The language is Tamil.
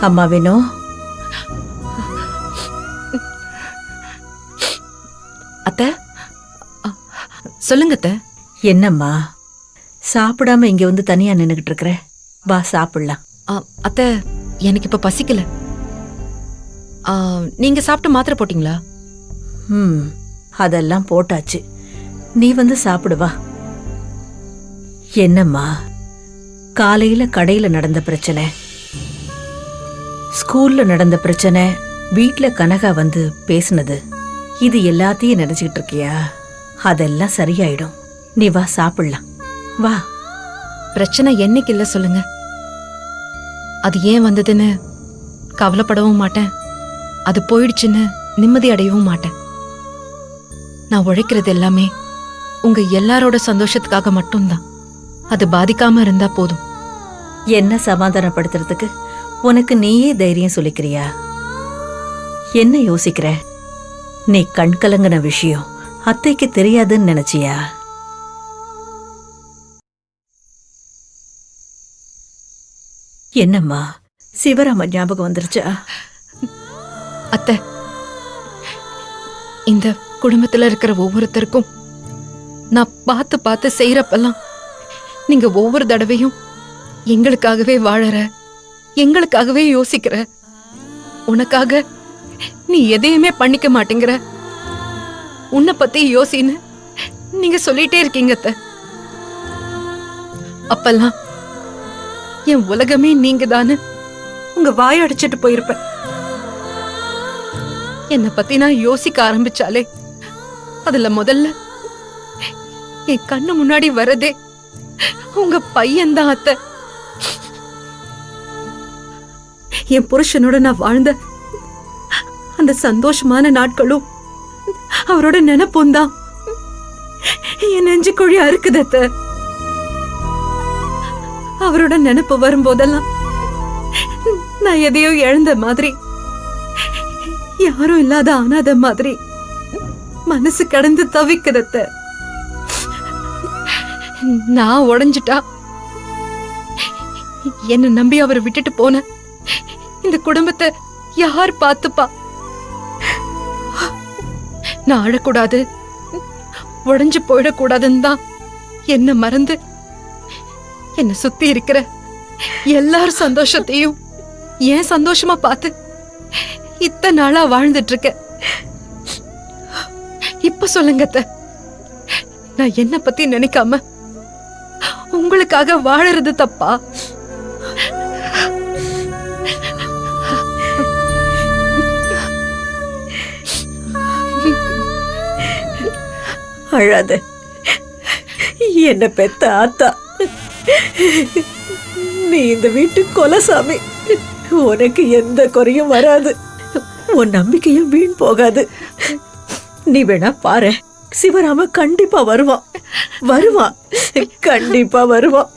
அம்மா வேணும். அத்தை, சொல்லுங்க அத்தை. என்னம்மா சாப்பிடாம இங்க வந்து தனியா நின்னுகிட்டு இருக்கிற? வா சாப்பிடலாம். அத்தை, எனக்கு இப்ப பசிக்கல. நீங்க சாப்பிட்டு மாத்திரை போட்டீங்களா? அதெல்லாம் போட்டாச்சு. நீ வந்து சாப்பிடு வா. என்னம்மா காலையில கடையில நடந்த பிரச்சனை, ஸ்கூல்ல நடந்த பிரச்சனை, வீட்ல கனகா வந்து பேசுனது, இது எல்லாத்தையும் நினைச்சுக்கிட்டு இருக்கியா? அதெல்லாம் சரியாயிடும். நீ வா சாப்பிடலாம் வா. பிரச்சனை என்னைக்கு இல்ல சொல்லுங்க. அது ஏன் வந்ததுன்னு கவலைப்படவும் மாட்டேன். அது போயிடுச்சுன்னு நிம்மதி அடையவும் மாட்டேன். நான் உழைக்கிறது எல்லாமே உங்க எல்லாரோட சந்தோஷத்துக்காக மட்டும்தான். அது பாதிக்காம இருந்தா போதும். என்ன சமாதானப்படுத்துறதுக்கு உனக்கு நீயே தைரியம் சொல்லிக்கிறியா? என்ன யோசிக்கிற? நீ கண் கலங்கின விஷயம் அத்தைக்கு தெரியாதுன்னு நினைச்சியா? என்னம்மா சிவராம ஞாபகம் வந்துருச்சா? அத்தை, இந்த குடும்பத்துல இருக்கிற ஒவ்வொருத்தருக்கும் நான் பார்த்து பார்த்து செய்யறப்பெல்லாம் நீங்க ஒவ்வொரு தடவையும் எங்களுக்காகவே வாழற, எங்களுக்காகவே யோசிக்கிற, உனக்காக நீ எதையுமே பண்ணிக்க மாட்டேங்கிற, உன்னை பத்தி யோசின்னு நீங்க சொல்லிட்டே இருக்கீங்க அத்தை. அப்பெல்லாம் என் உலகமே நீங்க தானு உங்க வாய அடிச்சிட்டு போயிருப்பேன். என்னை பத்தி நான் யோசிக்க ஆரம்பிச்சாலே அதுல முதல்ல என் கண்ணு முன்னாடி வரதே உங்க பையன்தான் அத்தை. என் புருஷனோட நான் வாழ்ந்த அந்த சந்தோஷமான நாட்களும் அவரோட நினைப்பும் தான் என் நெஞ்சுக்குழி அறுக்குது அத்தை. அவரோட நினைப்பு வரும்போதெல்லாம் நான் எதையோ இழந்த மாதிரி, யாரும் இல்லாத அனாத மாதிரி மனசு கடந்து தவிக்கிறத. நான் உடைஞ்சிட்டா என்ன நம்பி அவரை விட்டுட்டு போன இந்த குடும்பத்தை யார் பார்த்துப்பா? நான் அழக்கூடாது, உடைஞ்சு போயிடக்கூடாதுன்னு தான் என்ன மறந்து என்ன சுத்தி இருக்கிற எல்லாரும் சந்தோஷத்தையும் ஏன் சந்தோஷமா பார்த்து இத்தனை நாளா வாழ்ந்துட்டு இருக்க. இப்ப சொல்லுங்க அத்தை, நான் என்ன பத்தி நினைக்காம உங்களுக்காக வாழறது தப்பா? அழாத, என்ன பெத்த ஆத்தா, நீ இந்த வீட்டு கொலசாமி. உனக்கு எந்த குறையும் வராது, உன் நம்பிக்கையும் வீண் போகாது. நீ வேணா பாரு, சிவராம கண்டிப்பா வருவான், வருவான், கண்டிப்பா வருவான்.